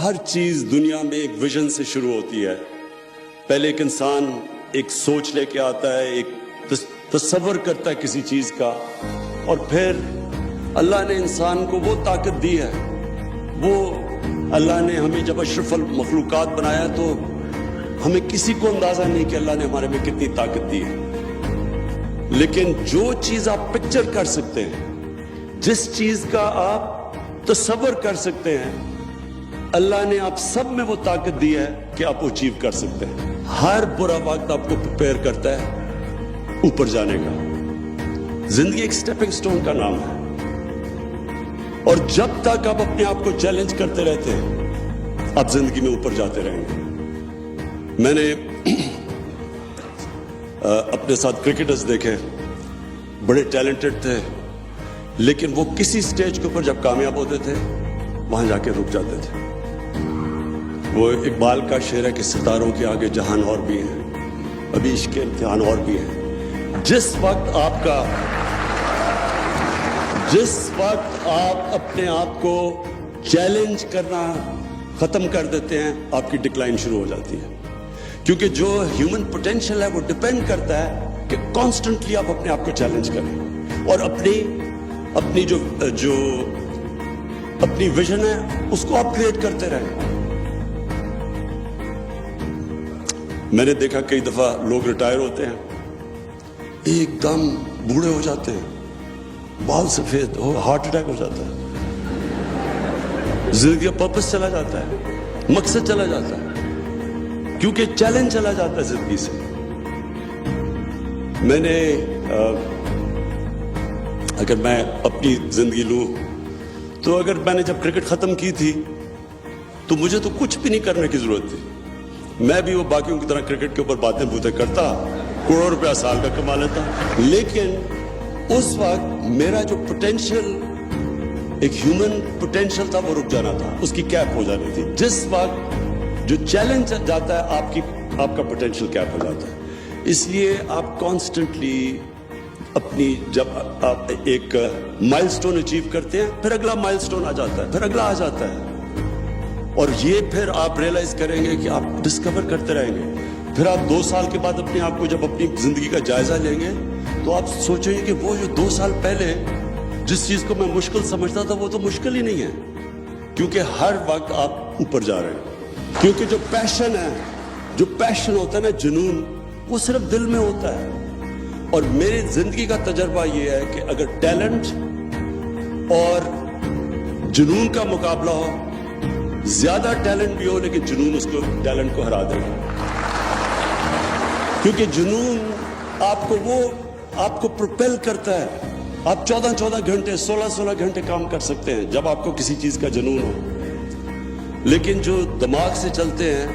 ہر چیز دنیا میں ایک ویژن سے شروع ہوتی ہے. پہلے ایک انسان ایک سوچ لے کے آتا ہے, ایک تصور کرتا ہے کسی چیز کا, اور پھر اللہ نے انسان کو وہ طاقت دی ہے. وہ اللہ نے ہمیں جب اشرف المخلوقات بنایا تو ہمیں کسی کو اندازہ نہیں کہ اللہ نے ہمارے میں کتنی طاقت دی ہے. لیکن جو چیز آپ پکچر کر سکتے ہیں, جس چیز کا آپ تصور کر سکتے ہیں, اللہ نے آپ سب میں وہ طاقت دی ہے کہ آپ وہ اچیو کر سکتے ہیں. ہر برا وقت آپ کو پریپیئر کرتا ہے اوپر جانے کا. زندگی ایک سٹیپنگ سٹون کا نام ہے, اور جب تک آپ اپنے آپ کو چیلنج کرتے رہتے ہیں آپ زندگی میں اوپر جاتے رہیں گے. میں نے اپنے ساتھ کرکٹرز دیکھے, بڑے ٹیلنٹڈ تھے, لیکن وہ کسی سٹیج کے اوپر جب کامیاب ہوتے تھے وہاں جا کے رک جاتے تھے. وہ اقبال کا شعر ہے کہ ستاروں کے آگے جہان اور بھی ہیں, ابھی عشق کے امتحان اور بھی ہیں. جس وقت آپ اپنے آپ کو چیلنج کرنا ختم کر دیتے ہیں آپ کی ڈکلائن شروع ہو جاتی ہے. کیونکہ جو ہیومن پوٹینشیل ہے وہ ڈیپینڈ کرتا ہے کہ کانسٹنٹلی آپ اپنے آپ کو چیلنج کریں اور اپنی جو اپنی ویژن ہے اس کو آپ کریٹ کرتے رہیں. میں نے دیکھا کئی دفعہ لوگ ریٹائر ہوتے ہیں, ایک دم بوڑھے ہو جاتے ہیں, بال سفید ہو, ہارٹ اٹیک ہو جاتا ہے, زندگی کا پرپس چلا جاتا ہے, مقصد چلا جاتا ہے, کیونکہ چیلنج چلا جاتا ہے زندگی سے. میں نے اگر میں اپنی زندگی لوں تو اگر میں نے جب کرکٹ ختم کی تھی تو مجھے تو کچھ بھی نہیں کرنے کی ضرورت تھی. میں بھی وہ باقیوں کی طرح کرکٹ کے اوپر باتیں بوتے کرتا, کروڑ روپیہ سال کا کما لیتا, لیکن اس وقت میرا جو پوٹینشیل, ایک ہیومن پوٹینشیل تھا, وہ رک جانا تھا, اس کی کیپ ہو جانی تھی. جس وقت جو چیلنج جاتا ہے آپ کا پوٹینشیل کیپ ہو جاتا ہے. اس لیے آپ کانسٹنٹلی اپنی, جب آپ ایک مائل سٹون اچیو کرتے ہیں پھر اگلا مائل سٹون آ جاتا ہے, پھر اگلا آ جاتا ہے, اور یہ پھر آپ ریئلائز کریں گے کہ آپ ڈسکور کرتے رہیں گے. پھر آپ 2 سال کے بعد اپنے آپ کو جب اپنی زندگی کا جائزہ لیں گے تو آپ سوچیں گے کہ وہ جو 2 سال پہلے جس چیز کو میں مشکل سمجھتا تھا وہ تو مشکل ہی نہیں ہے, کیونکہ ہر وقت آپ اوپر جا رہے ہیں. کیونکہ جو پیشن ہوتا ہے نا, جنون, وہ صرف دل میں ہوتا ہے. اور میری زندگی کا تجربہ یہ ہے کہ اگر ٹیلنٹ اور جنون کا مقابلہ ہو, زیادہ ٹیلنٹ بھی ہو لیکن جنون اس کو ٹیلنٹ کو ہرا دے گا. کیونکہ جنون آپ کو پروپیل کرتا ہے. آپ 14 گھنٹے 16 گھنٹے کام کر سکتے ہیں جب آپ کو کسی چیز کا جنون ہو, لیکن جو دماغ سے چلتے ہیں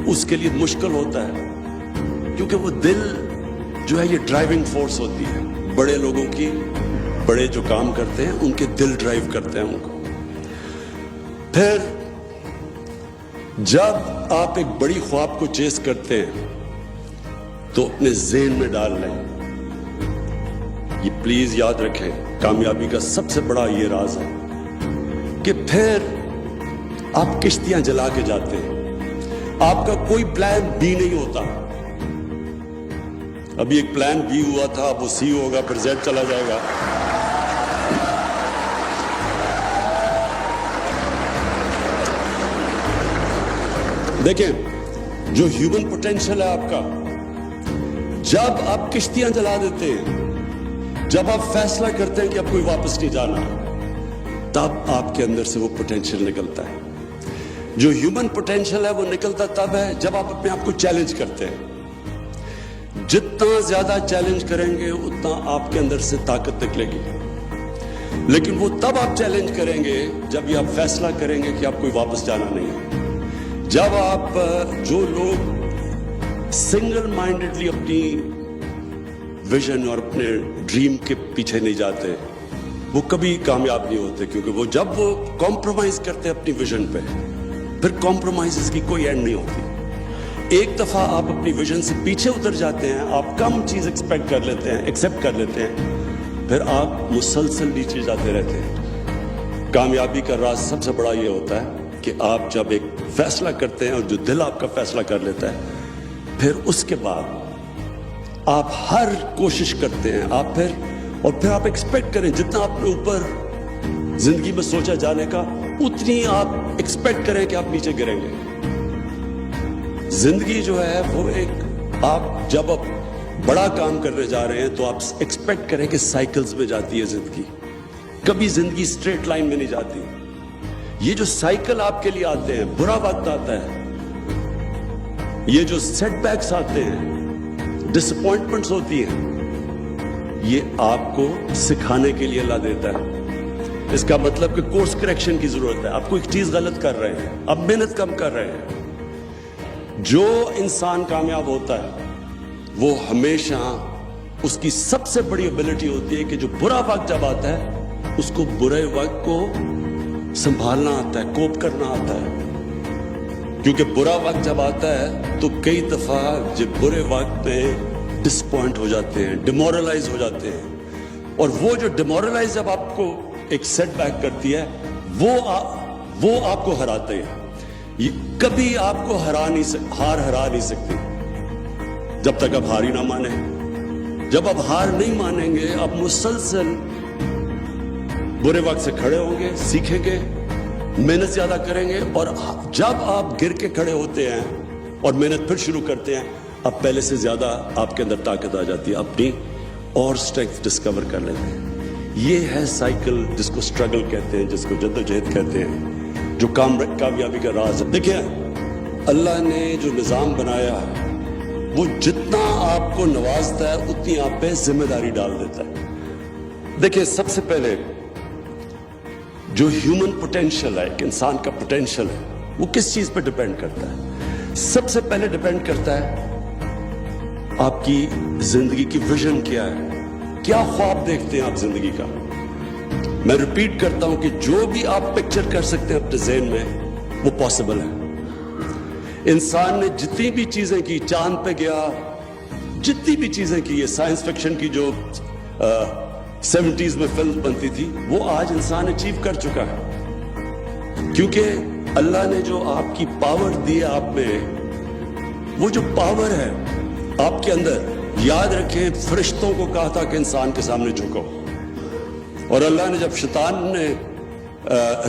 اس کے لیے مشکل ہوتا ہے, کیونکہ وہ دل جو ہے یہ ڈرائیونگ فورس ہوتی ہے. بڑے لوگوں کی, بڑے جو کام کرتے ہیں ان کے دل ڈرائیو کرتے ہیں ان کو. پھر جب آپ ایک بڑی خواب کو چیز کرتے ہیں تو اپنے ذہن میں ڈال لیں, یہ پلیز یاد رکھیں, کامیابی کا سب سے بڑا یہ راز ہے کہ پھر آپ کشتیاں جلا کے جاتے ہیں. آپ کا کوئی پلان بی نہیں ہوتا. ابھی ایک پلان بی ہوا تھا, اب وہ سی ہوگا, پھر زیڈ چلا جائے گا. دیکھیں, جو ہیومن پوٹینشیل ہے آپ کا, جب آپ کشتیاں جلا دیتے ہیں, جب آپ فیصلہ کرتے ہیں کہ اب کوئی واپس نہیں جانا, تب آپ کے اندر سے وہ پوٹینشیل نکلتا ہے. جو ہیومن پوٹینشیل ہے وہ نکلتا تب ہے جب آپ اپنے آپ کو چیلنج کرتے ہیں. جتنا زیادہ چیلنج کریں گے اتنا آپ کے اندر سے طاقت نکلے گی. لیکن وہ تب آپ چیلنج کریں گے جب یہ آپ فیصلہ کریں گے کہ آپ کوئی واپس جانا نہیں ہے. جب آپ, جو لوگ سنگل مائنڈڈلی اپنی ویژن اور اپنے ڈریم کے پیچھے نہیں جاتے, وہ کبھی کامیاب نہیں ہوتے. کیونکہ وہ جب وہ کمپرومائز کرتے ہیں اپنی ویژن پہ, پھر کمپرومائز کی کوئی اینڈ نہیں ہوتی. ایک دفعہ آپ اپنی ویژن سے پیچھے اتر جاتے ہیں, آپ کم چیز ایکسپیکٹ کر لیتے ہیں, ایکسیپٹ کر لیتے ہیں, پھر آپ مسلسل نیچے جاتے رہتے ہیں. کامیابی کا راز سب سے بڑا یہ ہوتا ہے کہ آپ جب ایک فیصلہ کرتے ہیں اور جو دل آپ کا فیصلہ کر لیتا ہے، پھر اس کے بعد آپ ہر کوشش کرتے ہیں، آپ پھر آپ ایکسپیکٹ کریں جتنا آپ نے اوپر زندگی میں سوچا جانے کا، اتنی آپ ایکسپیکٹ کریں کہ آپ نیچے گریں گے. زندگی جو ہے وہ ایک، آپ جب آپ بڑا کام کرنے جا رہے ہیں تو آپ ایکسپیکٹ کریں کہ سائیکلز میں جاتی ہے زندگی، کبھی زندگی اسٹریٹ لائن میں نہیں جاتی. یہ جو سائیکل آپ کے لیے آتے ہیں، برا وقت آتا ہے، یہ جو سیٹ بیکس آتے ہیں، ڈس اپوائنٹمنٹس ہوتی ہیں، یہ آپ کو سکھانے کے لیے اللہ دیتا ہے. اس کا مطلب کہ کورس کریکشن کی ضرورت ہے. آپ کو ایک چیز غلط کر رہے ہیں، اب محنت کم کر رہے ہیں. جو انسان کامیاب ہوتا ہے وہ ہمیشہ، اس کی سب سے بڑی ایبلٹی ہوتی ہے کہ جو برا وقت جب آتا ہے اس کو برے وقت کو سنبھالنا آتا ہے، کوپ کرنا آتا ہے. کیونکہ برا وقت جب آتا ہے تو کئی دفعہ جو برے وقت میں ڈس پوائنٹ ہو جاتے ہیں، ڈیمورلائز ہو جاتے ہیں، اور وہ جو ڈیمورلائز جب آپ کو ایک سیٹ بیک کرتی ہے وہ آپ کو ہراتے ہیں. یہ کبھی آپ کو ہرا نہیں سکتی جب تک آپ ہار ہی نہ مانیں. جب آپ ہار نہیں مانیں گے، آپ مسلسل برے وقت سے کھڑے ہوں گے، سیکھیں گے، محنت زیادہ کریں گے، اور جب آپ گر کے کھڑے ہوتے ہیں اور محنت پھر شروع کرتے ہیں، اب پہلے سے زیادہ آپ کے اندر طاقت آ جاتی ہے، اپنی اور اسٹرینتھ ڈسکور کر لیتے ہیں. یہ ہے سائیکل جس کو اسٹرگل کہتے ہیں، جس کو جدوجہد کہتے ہیں، جو کامیابی کا راز ہے. دیکھیں، اللہ نے جو نظام بنایا ہے وہ جتنا آپ کو نوازتا ہے اتنی آپ پہ ذمہ داری ڈال دیتا ہے. دیکھیں، سب سے پہلے جو ہیومن پوٹینشل ہے، ایک انسان کا پوٹینشل ہے، وہ کس چیز پہ ڈیپینڈ کرتا ہے؟ سب سے پہلے ڈیپینڈ کرتا ہے آپ کی زندگی کی ویژن کیا ہے، کیا خواب دیکھتے ہیں آپ زندگی کا. میں ریپیٹ کرتا ہوں کہ جو بھی آپ پکچر کر سکتے ہیں اپنے ذہن میں وہ پاسبل ہے. انسان نے جتنی بھی چیزیں کی، چاند پہ گیا، جتنی بھی چیزیں کی، یہ سائنس فکشن کی جو 70s میں فلم بنتی تھی، وہ آج انسان اچیو کر چکا ہے. کیونکہ اللہ نے جو آپ کی پاور دی ہے آپ میں، وہ جو پاور ہے آپ کے اندر، یاد رکھیں فرشتوں کو کہا تھا کہ انسان کے سامنے جھکو، اور اللہ نے جب شیطان نے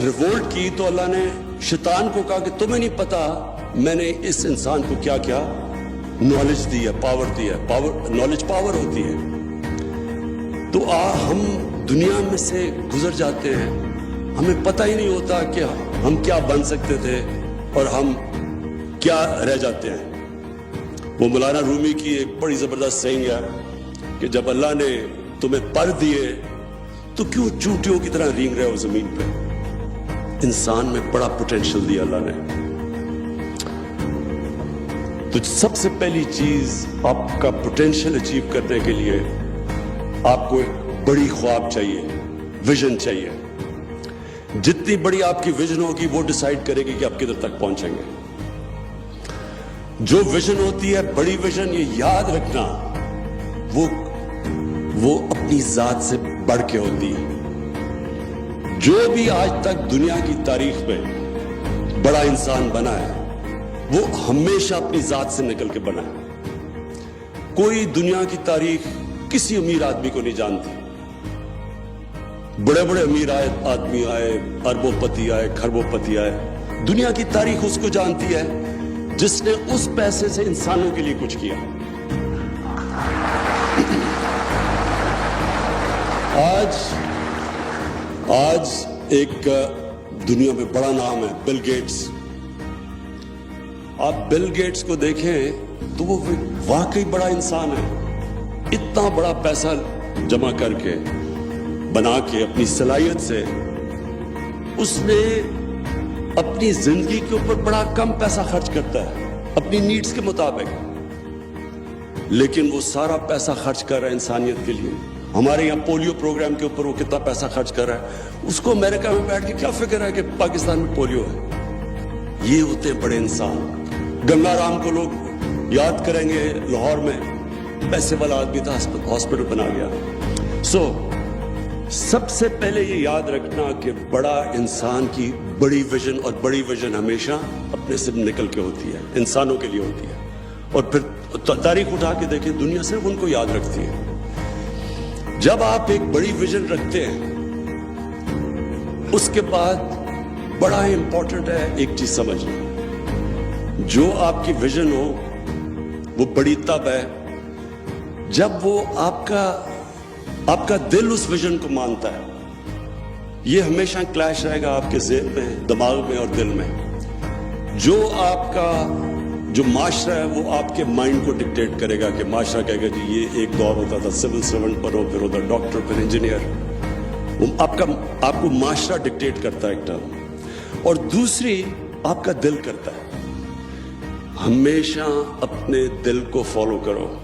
ریوولٹ کی تو اللہ نے شیطان کو کہا کہ تمہیں نہیں پتا میں نے اس انسان کو کیا کیا نالج دی ہے، پاور دی ہے. نالج پاور ہوتی ہے. تو ہم دنیا میں سے گزر جاتے ہیں، ہمیں پتہ ہی نہیں ہوتا کہ ہم کیا بن سکتے تھے اور ہم کیا رہ جاتے ہیں. وہ مولانا رومی کی ایک بڑی زبردست سینگ ہے کہ جب اللہ نے تمہیں پر دیے تو کیوں چونٹیوں کی طرح رینگ رہے ہو زمین پہ. انسان میں بڑا پوٹینشل دیا اللہ نے. تو سب سے پہلی چیز، آپ کا پوٹینشل اچیو کرنے کے لیے آپ کو ایک بڑی خواب چاہیے، ویژن چاہیے. جتنی بڑی آپ کی ویژن ہوگی وہ ڈیسائیڈ کرے گی کہ آپ کدھر تک پہنچیں گے. جو ویژن ہوتی ہے، بڑی ویژن، یہ یاد رکھنا، وہ اپنی ذات سے بڑھ کے ہوتی ہے. جو بھی آج تک دنیا کی تاریخ میں بڑا انسان بنا ہے وہ ہمیشہ اپنی ذات سے نکل کے بنا ہے. کوئی دنیا کی تاریخ کسی امیر آدمی کو نہیں جانتی. بڑے بڑے امیر آدمی آئے، اربوں پتی آئے، کھربوں پتی آئے. دنیا کی تاریخ اس کو جانتی ہے جس نے اس پیسے سے انسانوں کے لیے کچھ کیا. آج ایک دنیا میں بڑا نام ہے بل گیٹس. آپ بل گیٹس کو دیکھیں تو وہ واقعی بڑا انسان ہے. اتنا بڑا پیسہ جمع کر کے، بنا کے، اپنی صلاحیت سے، اس نے اپنی زندگی کے اوپر بڑا کم پیسہ خرچ کرتا ہے اپنی نیڈز کے مطابق، لیکن وہ سارا پیسہ خرچ کر رہا ہے انسانیت کے لیے. ہمارے یہاں پولیو پروگرام کے اوپر وہ کتنا پیسہ خرچ کر رہا ہے. اس کو امریکہ میں بیٹھ کے کیا فکر ہے کہ پاکستان میں پولیو ہے. یہ ہوتے ہیں بڑے انسان. گنگا رام کو لوگ یاد کریں گے، لاہور میں پیسے والا آدمی تھا، ہاسپٹل بنا گیا. سب سے پہلے یہ یاد رکھنا کہ بڑا انسان کی بڑی ویژن، اور بڑی ویژن ہمیشہ اپنے سے نکل کے ہوتی ہے، انسانوں کے لیے ہوتی ہے. اور پھر تاریخ اٹھا کے دیکھیں، دنیا صرف ان کو یاد رکھتی ہے. جب آپ ایک بڑی ویژن رکھتے ہیں، اس کے بعد بڑا امپورٹنٹ ہے ایک چیز سمجھنا، جو آپ کی ویژن ہو وہ بڑی تب ہے جب وہ آپ کا دل اس ویژن کو مانتا ہے. یہ ہمیشہ کلیش رہے گا آپ کے ذہن میں، دماغ میں اور دل میں. جو معاشرہ ہے وہ آپ کے مائنڈ کو ڈکٹیٹ کرے گا کہ معاشرہ کہے گا جی یہ ایک دور ہوتا تھا سول سرونٹ پر ہو، پھر ادھر ڈاکٹر، پھر انجینئر. آپ کو معاشرہ ڈکٹیٹ کرتا ہے ایک ٹرم. اور دوسری آپ کا دل کرتا ہے. ہمیشہ اپنے دل کو فالو کرو.